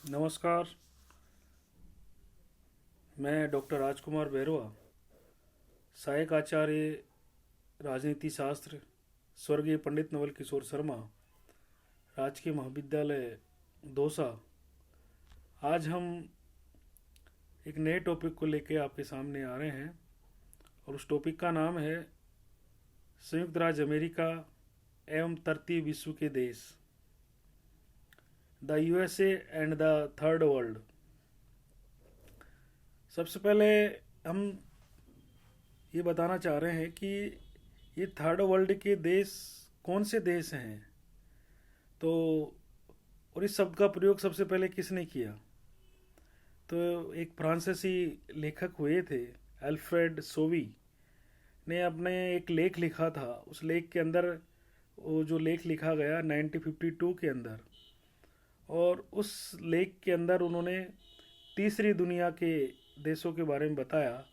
नमस्कार। मैं डॉक्टर राजकुमार बैरवा, सहायक आचार्य राजनीति शास्त्र, स्वर्गीय पंडित नवल किशोर शर्मा, राजकीय महाविद्यालय दौसा। आज हम एक नए टॉपिक को लेकर आपके सामने आ रहे हैं और उस टॉपिक का नाम है संयुक्त राज्य अमेरिका एवं तृतीय विश्व के देश, the USA and the third world. सबसे पहले हम ये बताना चाह रहे हैं कि ये थर्ड वर्ल्ड के देश कौन से देश हैं। तो और इस शब्द का प्रयोग सबसे पहले किसने किया? तो एक फ्रांसीसी लेखक हुए थे, अल्फ्रेड सोवी ने अपने एक लेख लिखा था। उस लेख के अंदर, वो जो लेख लिखा गया 1952 के अंदर, और उस लेख के अंदर उन्होंने तीसरी दुनिया के देशों के बारे में बताया।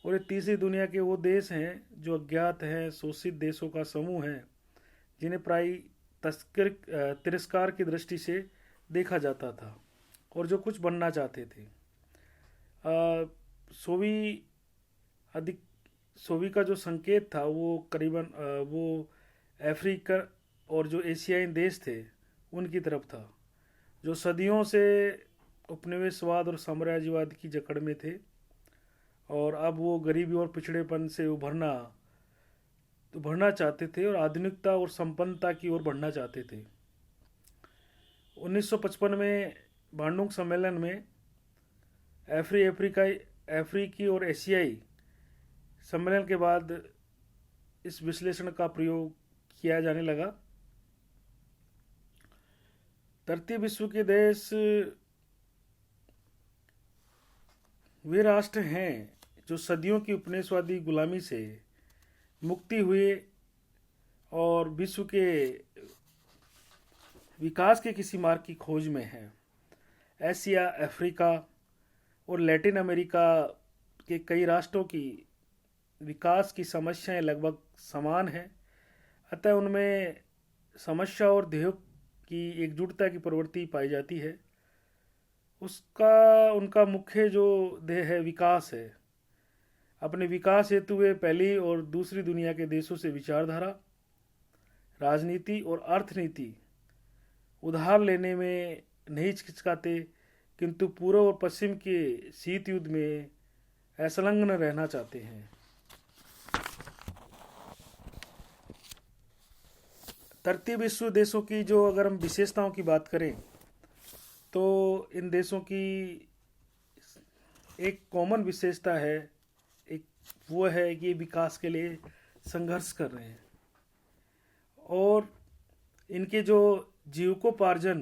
और ये तीसरी दुनिया के वो देश हैं जो अज्ञात हैं, शोषित देशों का समूह है, जिन्हें प्राय तस्कर तिरस्कार की दृष्टि से देखा जाता था और जो कुछ बनना चाहते थे। सोवी अधिक सोवी का जो संकेत था वो करीबन वो अफ्रीका और जो एशियाई देश थे उनकी तरफ था, जो सदियों से उपनिवेशवाद और साम्राज्यवाद की जकड़ में थे और अब वो गरीबी और पिछड़ेपन से उभरना चाहते थे और आधुनिकता और संपन्नता की ओर बढ़ना चाहते थे। 1955 में बांडुंग सम्मेलन में अफ्रीकी और एशियाई सम्मेलन के बाद इस विश्लेषण का प्रयोग किया जाने लगा। तृतीय विश्व के देश वे राष्ट्र हैं जो सदियों की उपनिवेशवादी गुलामी से मुक्ति हुए और विश्व के विकास के किसी मार्ग की खोज में हैं। एशिया, अफ्रीका और लैटिन अमेरिका के कई राष्ट्रों की विकास की समस्याएं लगभग समान हैं, अतः उनमें समस्या और ध्येयों की एकजुटता की प्रवृत्ति पाई जाती है। उनका मुख्य जो ध्येय है विकास है। अपने विकास हेतु वे पहली और दूसरी दुनिया के देशों से विचारधारा, राजनीति और अर्थनीति उधार लेने में नहीं हिचकिचाते, किंतु पूर्व और पश्चिम के शीत युद्ध में असंलग्न रहना चाहते हैं। तृतीय विश्व देशों की जो अगर हम विशेषताओं की बात करें तो इन देशों की एक कॉमन विशेषता है, एक वो है कि ये विकास के लिए संघर्ष कर रहे हैं और इनके जो जीविकोपार्जन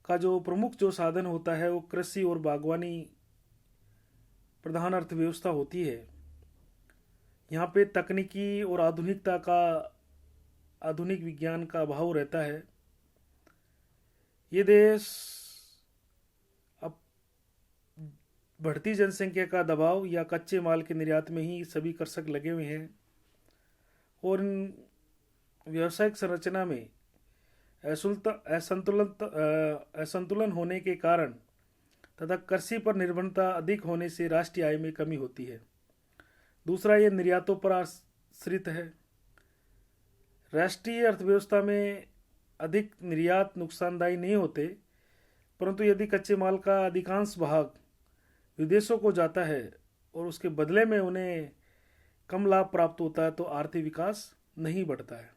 का जो प्रमुख जो साधन होता है वो कृषि और बागवानी प्रधान अर्थव्यवस्था होती है। यहाँ पे तकनीकी और आधुनिक विज्ञान का अभाव रहता है। ये देश अब बढ़ती जनसंख्या का दबाव या कच्चे माल के निर्यात में ही सभी कृषक लगे हुए हैं और इन व्यावसायिक संरचना में असंतुलन होने के कारण तथा कृषि पर निर्भरता अधिक होने से राष्ट्रीय आय में कमी होती है। दूसरा, ये निर्यातों पर आश्रित है। राष्ट्रीय अर्थव्यवस्था में अधिक निर्यात नुकसानदायी नहीं होते, परंतु यदि कच्चे माल का अधिकांश भाग विदेशों को जाता है और उसके बदले में उन्हें कम लाभ प्राप्त होता है तो आर्थिक विकास नहीं बढ़ता है।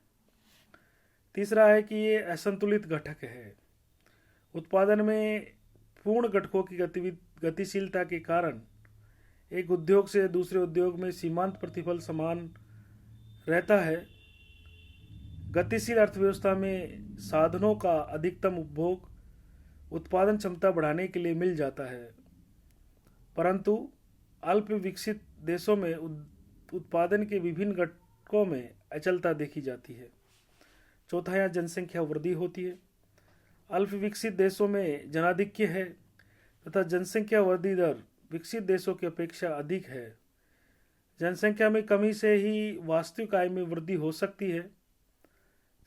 तीसरा है कि ये असंतुलित घटक है। उत्पादन में पूर्ण घटकों की गतिशीलता के कारण एक उद्योग से दूसरे उद्योग में सीमांत प्रतिफल समान रहता है। गतिशील अर्थव्यवस्था में साधनों का अधिकतम उपभोग उत्पादन क्षमता बढ़ाने के लिए मिल जाता है, परंतु अल्प विकसित देशों में उत्पादन के विभिन्न घटकों में अचलता देखी जाती है। चौथा, यहाँ जनसंख्या वृद्धि होती है। अल्प विकसित देशों में जनाधिक्य है तथा जनसंख्या वृद्धि दर विकसित देशों की अपेक्षा अधिक है। जनसंख्या में कमी से ही वास्तविक आय में वृद्धि हो सकती है।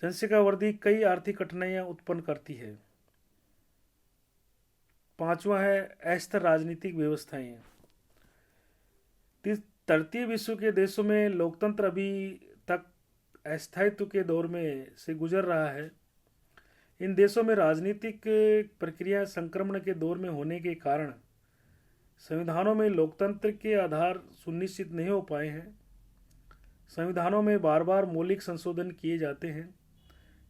जनसंख्या वृद्धि कई आर्थिक कठिनाइयां उत्पन्न करती है। पांचवा है अस्थिर राजनीतिक व्यवस्थाएं। तृतीय विश्व के देशों में लोकतंत्र अभी तक अस्थायित्व के दौर में से गुजर रहा है। इन देशों में राजनीतिक प्रक्रिया संक्रमण के दौर में होने के कारण संविधानों में लोकतंत्र के आधार सुनिश्चित नहीं हो पाए हैं। संविधानों में बार बार मौलिक संशोधन किए जाते हैं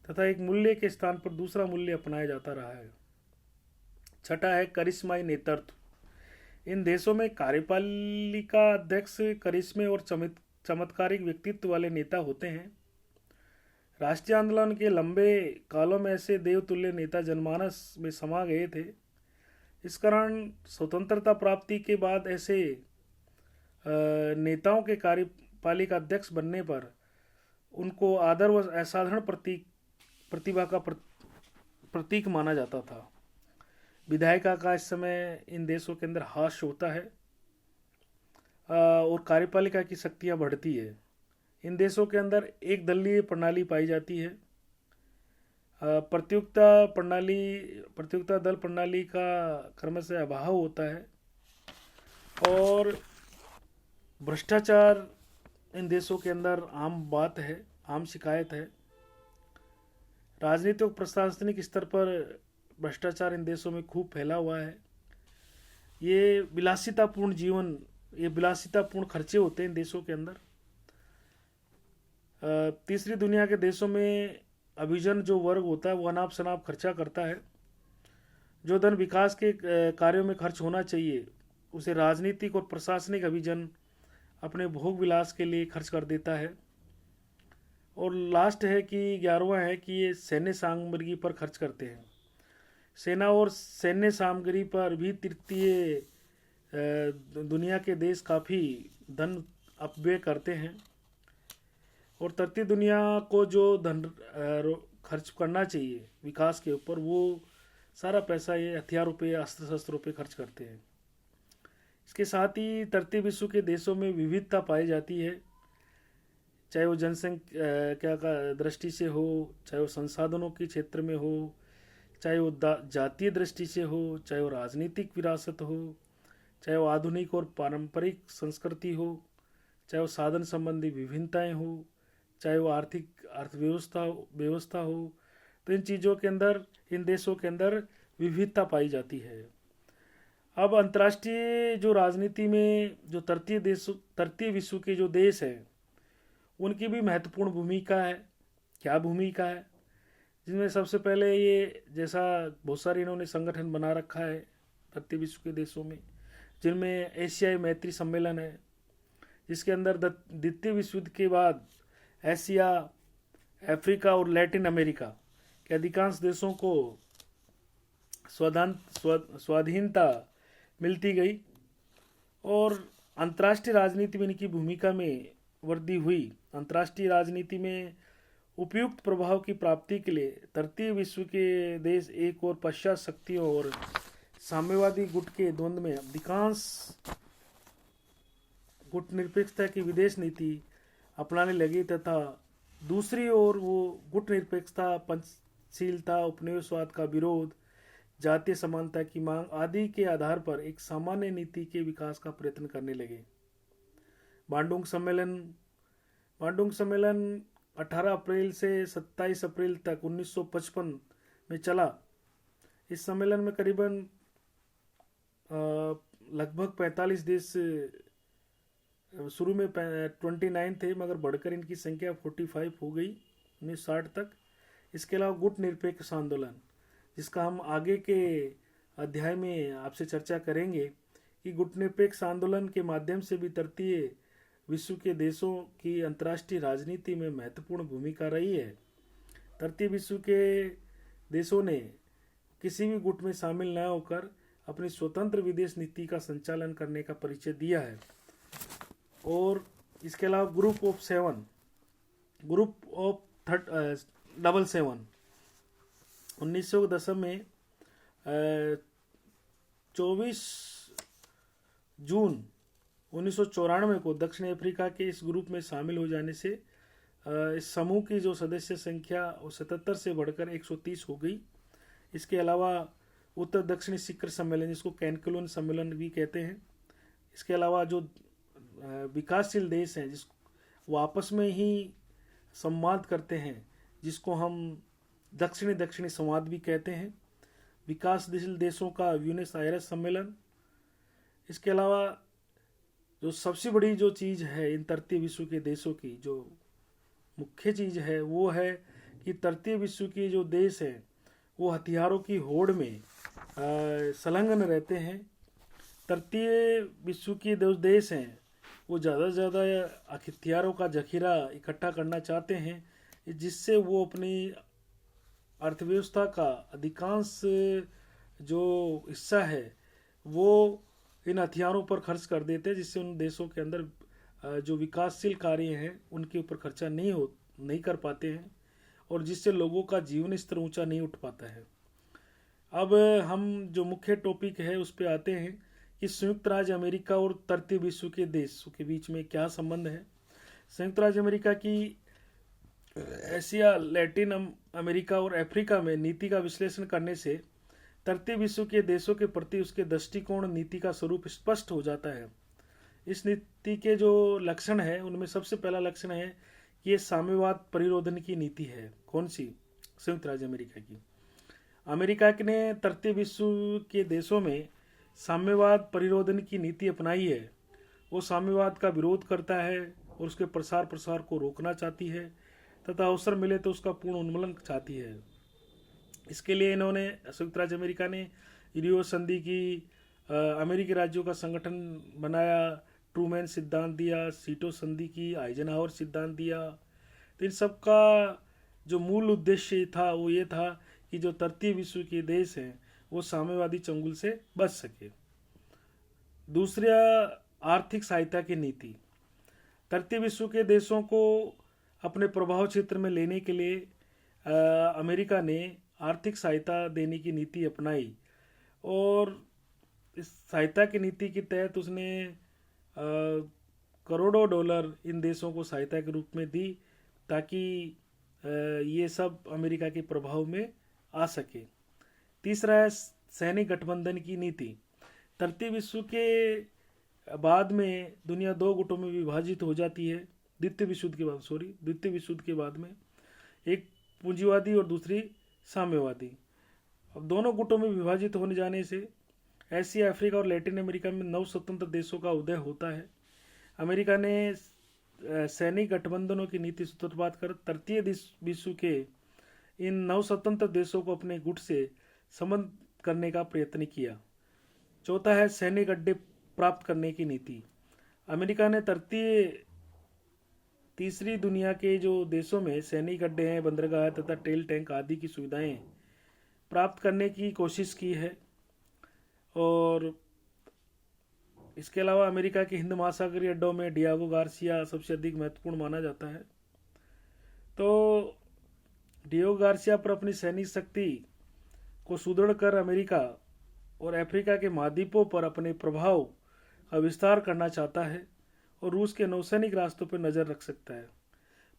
तथा एक मूल्य के स्थान पर दूसरा मूल्य अपनाया जाता रहा है। छठा है करिश्माई नेतृत्व। इन देशों में कार्यपालिका अध्यक्ष करिश्मे और चमत्कारिक व्यक्तित्व वाले नेता होते हैं। राष्ट्रीय आंदोलन के लंबे कालों में ऐसे देवतुल्य नेता जनमानस में समा गए थे। इस कारण स्वतंत्रता प्राप्ति के बाद ऐसे नेताओं के कार्यपालिका अध्यक्ष बनने पर उनको आदर व असाधारण प्रतिभा का प्रतीक माना जाता था। विधायिका का इस समय इन देशों के अंदर ह्रास होता है और कार्यपालिका की शक्तियां बढ़ती है। इन देशों के अंदर एक दलीय प्रणाली पाई जाती है। प्रतियोगिता दल प्रणाली का क्रमशः अभाव होता है और भ्रष्टाचार इन देशों के अंदर आम बात है, आम शिकायत है। राजनीतिक और प्रशासनिक स्तर पर भ्रष्टाचार इन देशों में खूब फैला हुआ है। ये विलासितापूर्ण खर्चे होते हैं इन देशों के अंदर। तीसरी दुनिया के देशों में अभिजन जो वर्ग होता है वो अनाप शनाप खर्चा करता है। जो धन विकास के कार्यों में खर्च होना चाहिए उसे राजनीतिक और प्रशासनिक अभिजन अपने भोग विलास के लिए खर्च कर देता है। और लास्ट है कि 11वां है कि ये सैन्य सामग्री पर खर्च करते हैं। सेना और सैन्य सामग्री पर भी तृतीय दुनिया के देश काफ़ी धन अपव्यय करते हैं और तृतीय दुनिया को जो धन खर्च करना चाहिए विकास के ऊपर वो सारा पैसा ये हथियारों पे, अस्त्र शस्त्रों पे खर्च करते हैं। इसके साथ ही तृतीय विश्व के देशों में विविधता पाई जाती है, चाहे वो जनसंख्या का दृष्टि से हो, चाहे वो संसाधनों के क्षेत्र में हो, चाहे वो जातीय दृष्टि से हो, चाहे वो राजनीतिक विरासत हो, चाहे वो आधुनिक और पारंपरिक संस्कृति हो, चाहे वो साधन संबंधी विभिन्नताएं हो, चाहे वो आर्थिक व्यवस्था हो। तो इन चीज़ों के अंदर इन देशों के अंदर विविधता पाई जाती है। अब अंतर्राष्ट्रीय जो राजनीति में जो तृतीय विश्व के जो देश हैं उनकी भी महत्वपूर्ण भूमिका है। क्या भूमिका है? जिनमें सबसे पहले ये जैसा बहुत सारे इन्होंने संगठन बना रखा है तृतीय विश्व के देशों में, जिनमें एशियाई मैत्री सम्मेलन है, जिसके अंदर द्वितीय विश्व युद्ध के बाद एशिया, अफ्रीका और लैटिन अमेरिका के अधिकांश देशों को स्वाधीनता मिलती गई और अंतर्राष्ट्रीय राजनीति में इनकी भूमिका में वृद्धि हुई। अंतर्राष्ट्रीय राजनीति में उपयुक्त प्रभाव की प्राप्ति के लिए तृतीय विश्व के देश एक और पश्चात शक्तियों और साम्यवादी गुट के द्वंद्व में अधिकांश गुट निरपेक्षता की विदेश नीति अपनाने लगे तथा दूसरी ओर वो गुट निरपेक्षता, पंचशीलता, उपनिवेशवाद का विरोध, जातीय समानता की मांग आदि के आधार पर एक सामान्य नीति के विकास का प्रयत्न करने लगे। बांडुंग सम्मेलन 18 अप्रैल से 27 अप्रैल तक 1955 में चला। इस सम्मेलन में करीबन लगभग 45 देश, शुरू में 29 थे मगर बढ़कर इनकी संख्या 45 हो गई 1960 तक। इसके अलावा गुट निरपेक्ष आंदोलन, जिसका हम आगे के अध्याय में आपसे चर्चा करेंगे कि गुट निरपेक्ष आंदोलन के माध्यम से भी तृतीय विश्व के देशों की अंतर्राष्ट्रीय राजनीति में महत्वपूर्ण भूमिका रही है। तृतीय विश्व के देशों ने किसी भी गुट में शामिल न होकर अपनी स्वतंत्र विदेश नीति का संचालन करने का परिचय दिया है। और इसके अलावा ग्रुप ऑफ 77 1910 में 24 जून 1994 को दक्षिण अफ्रीका के इस ग्रुप में शामिल हो जाने से इस समूह की जो सदस्य संख्या 77 से बढ़कर 130 हो गई। इसके अलावा उत्तर दक्षिणी शिखर सम्मेलन, जिसको कैनकुन सम्मेलन भी कहते हैं। इसके अलावा जो विकासशील देश हैं जिस वो आपस में ही संवाद करते हैं, जिसको हम दक्षिणी दक्षिणी संवाद भी कहते हैं। विकासशील देशों का ब्यूनस आयर्स सम्मेलन। इसके अलावा जो सबसे बड़ी जो चीज़ है इन तृतीय विश्व के देशों की, जो मुख्य चीज़ है वो है कि तृतीय विश्व के जो देश हैं वो हथियारों की होड़ में संलग्न रहते हैं। तृतीय विश्व के जो देश हैं वो ज़्यादा से ज़्यादा हथियारों का जखीरा इकट्ठा करना चाहते हैं, जिससे वो अपनी अर्थव्यवस्था का अधिकांश जो हिस्सा है वो इन हथियारों पर खर्च कर देते हैं, जिससे उन देशों के अंदर जो विकासशील कार्य हैं उनके ऊपर खर्चा नहीं कर पाते हैं, और जिससे लोगों का जीवन स्तर ऊंचा नहीं उठ पाता है। अब हम जो मुख्य टॉपिक है उस पर आते हैं कि संयुक्त राज्य अमेरिका और तृतीय विश्व के देशों के बीच में क्या संबंध है। संयुक्त राज्य अमेरिका की एशिया, लैटिन अमेरिका और अफ्रीका में नीति का विश्लेषण करने से तृतीय विश्व के देशों के प्रति उसके दृष्टिकोण, नीति का स्वरूप स्पष्ट हो जाता है। इस नीति के जो लक्षण है उनमें सबसे पहला लक्षण है कि ये साम्यवाद परिरोधन की नीति है। कौन सी? संयुक्त राज्य अमेरिका की। अमेरिका ने तृतीय विश्व के देशों में साम्यवाद परिरोधन की नीति अपनाई है। वो साम्यवाद का विरोध करता है और उसके प्रसार को रोकना चाहती है तथा अवसर मिले तो उसका पूर्ण उन्मूलन चाहती है। इसके लिए इन्होंने, संयुक्त राज्य अमेरिका ने रियो संधि की, अमेरिकी राज्यों का संगठन बनाया, ट्रूमैन सिद्धांत दिया, सीटो संधि की, आइजनहावर सिद्धांत दिया। तो इन सब का जो मूल उद्देश्य था वो ये था कि जो तृतीय विश्व के देश हैं वो साम्यवादी चंगुल से बच सके। दूसरा, आर्थिक सहायता की नीति। तृतीय विश्व के देशों को अपने प्रभाव क्षेत्र में लेने के लिए अमेरिका ने आर्थिक सहायता देने की नीति अपनाई, और इस सहायता की नीति के तहत उसने करोड़ों डॉलर इन देशों को सहायता के रूप में दी, ताकि ये सब अमेरिका के प्रभाव में आ सके। तीसरा है सैनिक गठबंधन की नीति। तृतीय विश्व के बाद में दुनिया दो गुटों में विभाजित हो जाती है। द्वितीय विश्व के बाद में एक पूंजीवादी और दूसरी साम्यवादी। अब दोनों गुटों में विभाजित होने जाने से एशिया, अफ्रीका और लैटिन अमेरिका में नव स्वतंत्र देशों का उदय होता है। अमेरिका ने सैनिक गठबंधनों की नीति सूत्रपात कर तृतीय विश्व के इन नव स्वतंत्र देशों को अपने गुट से संबंध करने का प्रयत्न किया। चौथा है सैनिक अड्डे प्राप्त करने की नीति। अमेरिका ने तीसरी दुनिया के जो देशों में सैनिक अड्डे हैं, बंदरगाह तथा तेल टैंक आदि की सुविधाएं प्राप्त करने की कोशिश की है। और इसके अलावा अमेरिका के हिंद महासागरीय अड्डों में डियागो गार्सिया सबसे अधिक महत्वपूर्ण माना जाता है। तो डियागो गार्सिया पर अपनी सैनिक शक्ति को सुदृढ़ कर अमेरिका और अफ्रीका के महाद्वीपों पर अपने प्रभाव का विस्तार करना चाहता है और रूस के नौसैनिक रास्तों पर नज़र रख सकता है।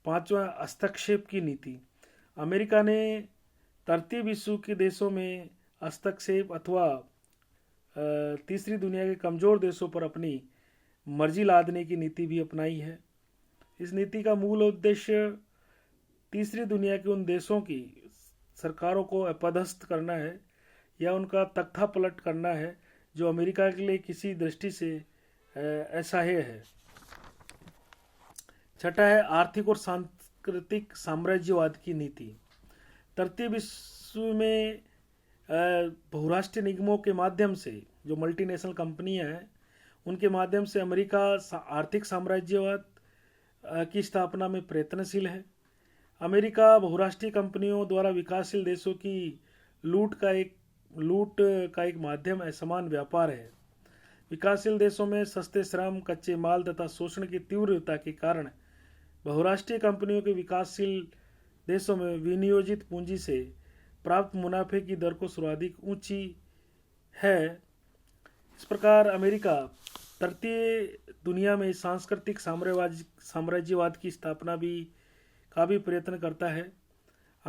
पांचवा, हस्तक्षेप की नीति। अमेरिका ने तृतीय विश्व के देशों में हस्तक्षेप अथवा तीसरी दुनिया के कमज़ोर देशों पर अपनी मर्जी लादने की नीति भी अपनाई है। इस नीति का मूल उद्देश्य तीसरी दुनिया के उन देशों की सरकारों को अपदस्थ करना है या उनका तख्ता पलट करना है जो अमेरिका के लिए किसी दृष्टि से असह्य है। छठा है आर्थिक और सांस्कृतिक साम्राज्यवाद की नीति। तृतीय विश्व में बहुराष्ट्रीय निगमों के माध्यम से, जो मल्टीनेशनल कंपनियां हैं, उनके माध्यम से अमेरिका आर्थिक साम्राज्यवाद की स्थापना में प्रयत्नशील है। अमेरिका बहुराष्ट्रीय कंपनियों द्वारा विकासशील देशों की लूट का एक माध्यम असमान व्यापार है। विकासशील देशों में सस्ते श्रम, कच्चे माल तथा शोषण की तीव्रता के कारण बहुराष्ट्रीय कंपनियों के विकासशील देशों में विनियोजित पूंजी से प्राप्त मुनाफे की दर को सर्वाधिक ऊंची है। इस प्रकार अमेरिका तृतीय दुनिया में सांस्कृतिक साम्राज्यवाद की स्थापना का भी प्रयत्न करता है।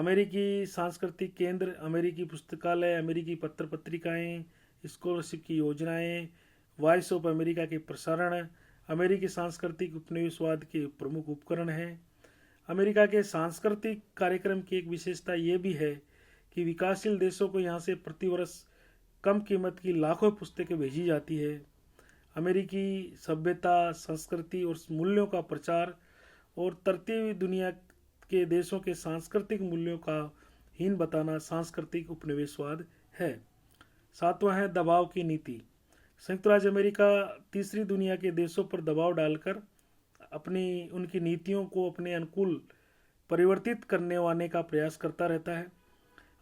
अमेरिकी सांस्कृतिक केंद्र, अमेरिकी पुस्तकालय, अमेरिकी पत्र पत्रिकाएं, स्कॉलरशिप की योजनाएं, वॉइस ऑफ अमेरिका के प्रसारण अमेरिकी सांस्कृतिक उपनिवेशवाद के प्रमुख उपकरण हैं। अमेरिका के सांस्कृतिक कार्यक्रम की एक विशेषता ये भी है कि विकासशील देशों को यहाँ से प्रतिवर्ष कम कीमत की लाखों पुस्तकें भेजी जाती है। अमेरिकी सभ्यता, संस्कृति और मूल्यों का प्रचार और तरतीब दुनिया के देशों के सांस्कृतिक मूल्यों का हीन बताना सांस्कृतिक उपनिवेशवाद है। सातवां है दबाव की नीति। संयुक्त राज्य अमेरिका तीसरी दुनिया के देशों पर दबाव डालकर उनकी नीतियों को अपने अनुकूल परिवर्तित करने का प्रयास करता रहता है।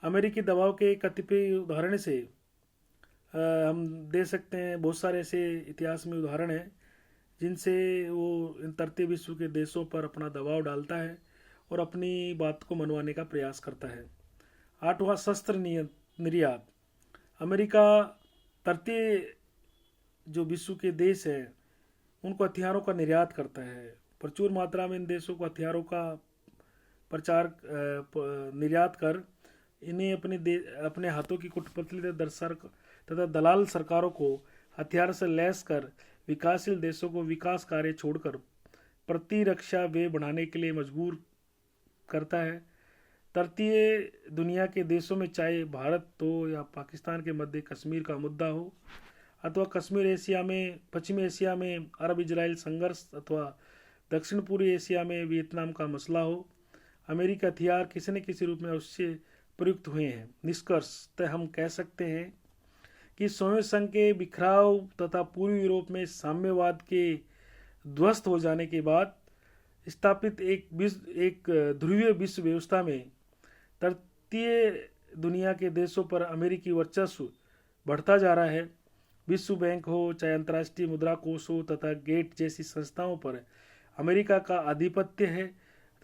अमेरिकी दबाव के कतिपय उदाहरण से हम दे सकते हैं, बहुत सारे ऐसे इतिहास में उदाहरण हैं जिनसे वो इन तरतीब विश्व के देशों पर अपना दबाव डालता है और अपनी बात को मनवाने का प्रयास करता है। आठवां शस्त्र निर्यात। अमेरिका तरतीब जो विश्व के देश हैं उनको हथियारों का निर्यात करता है। प्रचुर मात्रा में इन देशों को हथियारों का प्रचार निर्यात कर इन्हें अपने हाथों की कुटपुतली तथा दलाल सरकारों को हथियार से लैस कर विकासशील देशों को विकास कार्य छोड़कर प्रतिरक्षा व्यय बढ़ाने के लिए मजबूर करता है। तटीय दुनिया के देशों में चाहे भारत हो या पाकिस्तान के मध्य कश्मीर का मुद्दा हो, अथवा पश्चिमी एशिया में अरब इजराइल संघर्ष, अथवा दक्षिण पूर्वी एशिया में वियतनाम का मसला हो, अमेरिकी हथियार किसी न किसी रूप में अवश्य प्रयुक्त हुए हैं। निष्कर्षतः हम कह सकते हैं कि सोवियत संघ के बिखराव तथा पूर्वी यूरोप में साम्यवाद के ध्वस्त हो जाने के बाद स्थापित एक ध्रुवीय विश्व व्यवस्था में तटीय दुनिया के देशों पर अमेरिकी वर्चस्व बढ़ता जा रहा है। विश्व बैंक हो, चाहे अंतर्राष्ट्रीय मुद्रा कोष हो तथा गेट जैसी संस्थाओं पर अमेरिका का आधिपत्य है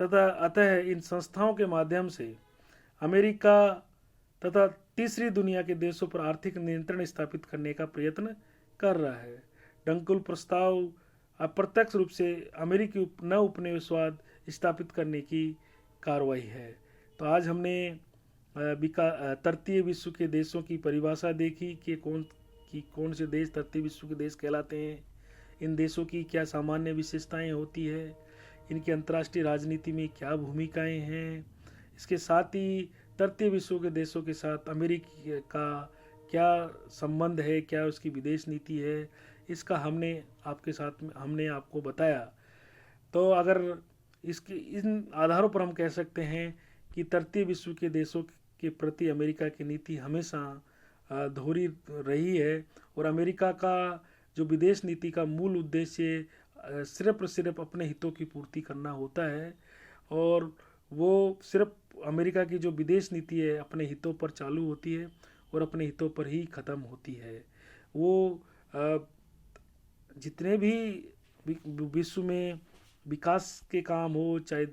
तथा अतः इन संस्थाओं के माध्यम से अमेरिका तथा तीसरी दुनिया के देशों पर आर्थिक नियंत्रण स्थापित करने का प्रयत्न कर रहा है। डंकुल प्रस्ताव अप्रत्यक्ष रूप से अमेरिकी नव उपनिवेशवाद स्थापित करने की कार्रवाई है। तो आज हमने तृतीय विश्व के देशों की परिभाषा देखी कि कौन से देश तृतीय विश्व के देश कहलाते हैं, इन देशों की क्या सामान्य विशेषताएं होती है, इनकी अंतर्राष्ट्रीय राजनीति में क्या भूमिकाएं हैं, इसके साथ ही तृतीय विश्व के देशों के साथ अमेरिका का क्या संबंध है, क्या उसकी विदेश नीति है, इसका हमने आपको बताया। तो अगर इन आधारों पर हम कह सकते हैं कि तृतीय विश्व के देशों के प्रति अमेरिका की नीति हमेशा दोहरी रही है और अमेरिका का जो विदेश नीति का मूल उद्देश्य सिर्फ और सिर्फ अपने हितों की पूर्ति करना होता है और वो सिर्फ अमेरिका की जो विदेश नीति है अपने हितों पर चालू होती है और अपने हितों पर ही ख़त्म होती है। वो जितने भी विश्व में विकास के काम हो, चाहे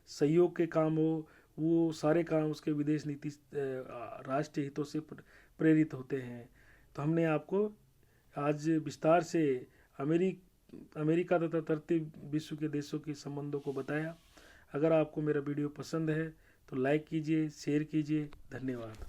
सहयोग के काम हो, वो सारे काम उसके विदेश नीति राष्ट्रीय हितों से प्रेरित होते हैं। तो हमने आपको आज विस्तार से अमेरिका तथा तृतीय विश्व के देशों के संबंधों को बताया। अगर आपको मेरा वीडियो पसंद है तो लाइक कीजिए, शेयर कीजिए। धन्यवाद।